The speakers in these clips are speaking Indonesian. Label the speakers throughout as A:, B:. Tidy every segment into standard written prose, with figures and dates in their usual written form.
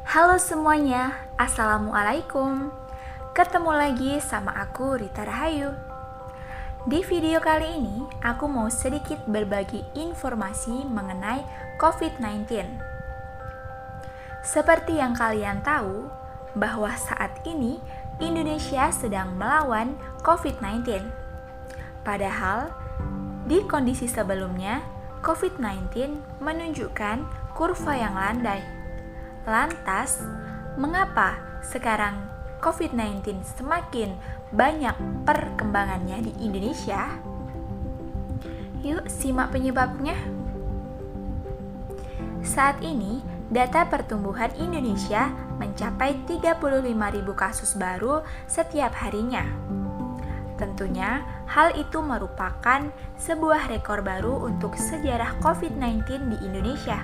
A: Halo semuanya, Assalamualaikum. Ketemu lagi sama aku Rita Rahayu. Di video kali ini, aku mau sedikit berbagi informasi mengenai COVID-19. Seperti yang kalian tahu, bahwa saat ini Indonesia sedang melawan COVID-19. Padahal, di kondisi sebelumnya, COVID-19 menunjukkan kurva yang landai. Lantas, mengapa sekarang COVID-19 semakin banyak perkembangannya di Indonesia? Yuk simak penyebabnya. Saat ini, data pertumbuhan Indonesia mencapai 35.000 kasus baru setiap harinya. Tentunya, hal itu merupakan sebuah rekor baru untuk sejarah COVID-19 di Indonesia.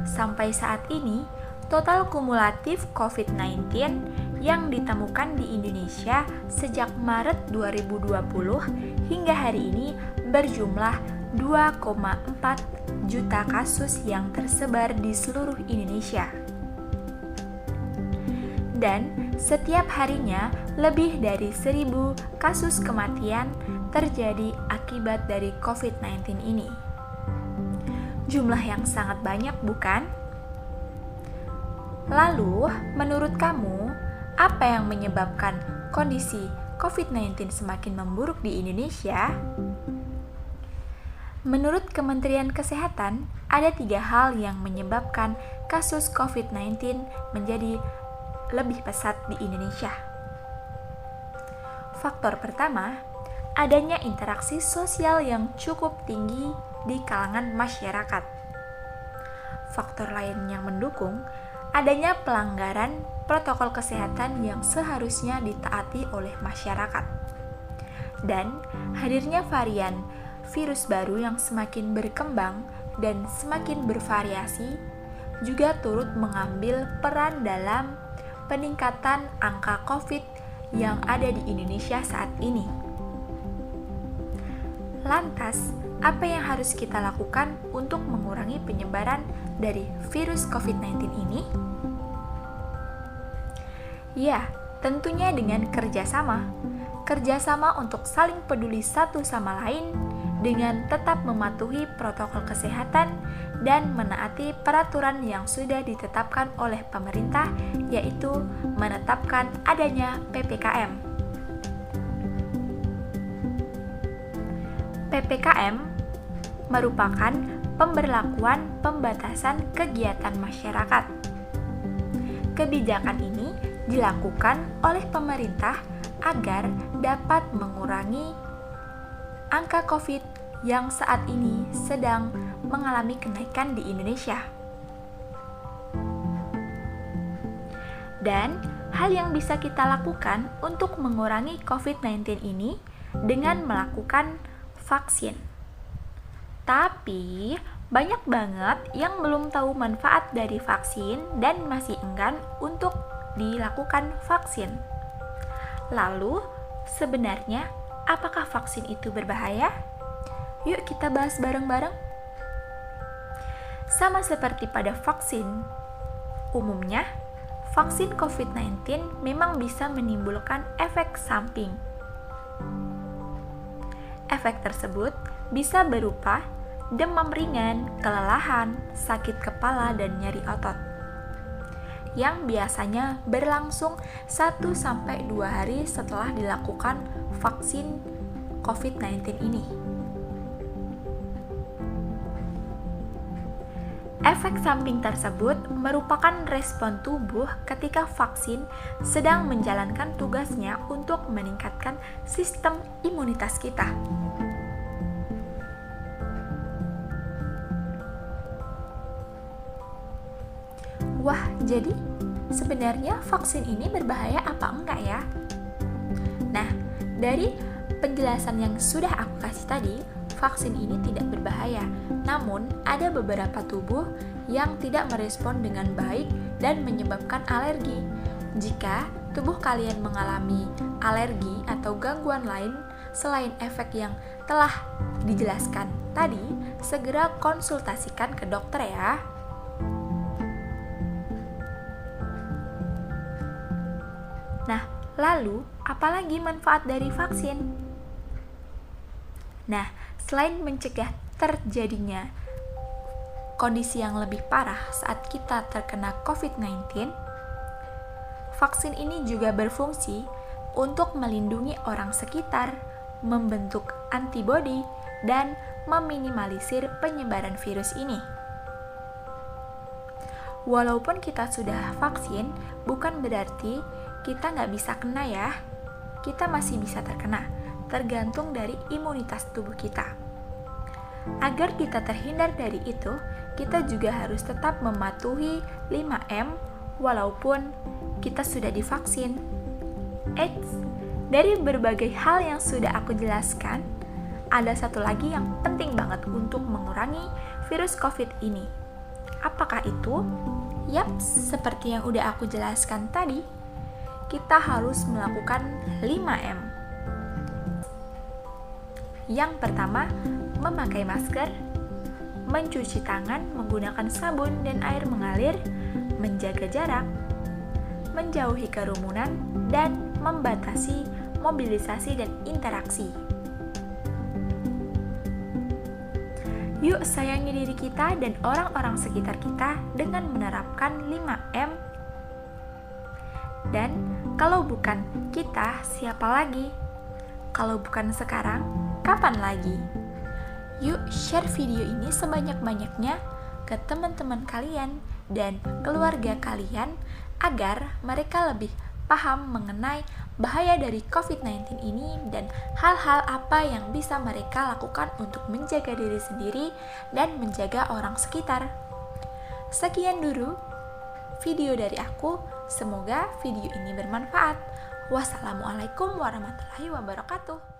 A: Sampai saat ini, total kumulatif COVID-19 yang ditemukan di Indonesia sejak Maret 2020 hingga hari ini berjumlah 2,4 juta kasus yang tersebar di seluruh Indonesia. Dan setiap harinya lebih dari 1.000 kasus kematian terjadi akibat dari COVID-19 ini. Jumlah yang sangat banyak, bukan? Lalu, menurut kamu, apa yang menyebabkan kondisi COVID-19 semakin memburuk di Indonesia? Menurut Kementerian Kesehatan, ada 3 hal yang menyebabkan kasus COVID-19 menjadi lebih pesat di Indonesia. Faktor pertama, adanya interaksi sosial yang cukup tinggi di kalangan masyarakat. Faktor lain yang mendukung adanya pelanggaran protokol kesehatan yang seharusnya ditaati oleh masyarakat. Dan hadirnya varian virus baru yang semakin berkembang dan semakin bervariasi juga turut mengambil peran dalam peningkatan angka COVID yang ada di Indonesia saat ini. Lantas, apa yang harus kita lakukan untuk mengurangi penyebaran dari virus COVID-19 ini? Ya, tentunya dengan kerjasama. Kerjasama untuk saling peduli satu sama lain dengan tetap mematuhi protokol kesehatan dan menaati peraturan yang sudah ditetapkan oleh pemerintah, yaitu menetapkan adanya PPKM. PPKM merupakan pemberlakuan pembatasan kegiatan masyarakat. Kebijakan ini dilakukan oleh pemerintah agar dapat mengurangi angka COVID yang saat ini sedang mengalami kenaikan di Indonesia. Dan hal yang bisa kita lakukan untuk mengurangi COVID-19 ini dengan melakukan vaksin. Tapi, banyak banget yang belum tahu manfaat dari vaksin dan masih enggan untuk dilakukan vaksin. Lalu, sebenarnya apakah vaksin itu berbahaya? Yuk kita bahas bareng-bareng. Sama seperti pada vaksin, umumnya vaksin COVID-19 memang bisa menimbulkan efek samping. Efek tersebut bisa berupa demam ringan, kelelahan, sakit kepala, dan nyeri otot yang biasanya berlangsung 1-2 hari setelah dilakukan vaksin COVID-19 ini. Efek samping tersebut merupakan respon tubuh ketika vaksin sedang menjalankan tugasnya untuk meningkatkan sistem imunitas kita. Wah, jadi sebenarnya vaksin ini berbahaya apa enggak ya? Nah, dari penjelasan yang sudah aku kasih tadi, vaksin ini tidak berbahaya. Namun, ada beberapa tubuh yang tidak merespon dengan baik dan menyebabkan alergi. Jika tubuh kalian mengalami alergi atau gangguan lain selain efek yang telah dijelaskan tadi, segera konsultasikan ke dokter ya. Lalu, apalagi manfaat dari vaksin? Nah, selain mencegah terjadinya kondisi yang lebih parah saat kita terkena COVID-19, vaksin ini juga berfungsi untuk melindungi orang sekitar, membentuk antibodi, dan meminimalisir penyebaran virus ini. Walaupun kita sudah vaksin, bukan berarti kita nggak bisa kena ya. Kita masih bisa terkena, tergantung dari imunitas tubuh kita. Agar kita terhindar dari itu, kita juga harus tetap mematuhi 5M walaupun kita sudah divaksin. Eits, dari berbagai hal yang sudah aku jelaskan, ada satu lagi yang penting banget untuk mengurangi virus COVID ini. Apakah itu? Yap, seperti yang udah aku jelaskan tadi, kita harus melakukan 5M. Yang pertama, memakai masker, mencuci tangan menggunakan sabun dan air mengalir, menjaga jarak, menjauhi kerumunan, dan membatasi mobilisasi dan interaksi. Yuk sayangi diri kita dan orang-orang sekitar kita dengan menerapkan 5M. Dan kalau bukan kita, siapa lagi? Kalau bukan sekarang, kapan lagi? Yuk share video ini sebanyak-banyaknya ke teman-teman kalian dan keluarga kalian agar mereka lebih paham mengenai bahaya dari COVID-19 ini dan hal-hal apa yang bisa mereka lakukan untuk menjaga diri sendiri dan menjaga orang sekitar. Sekian dulu video dari aku, semoga video ini bermanfaat. Wassalamualaikum warahmatullahi wabarakatuh.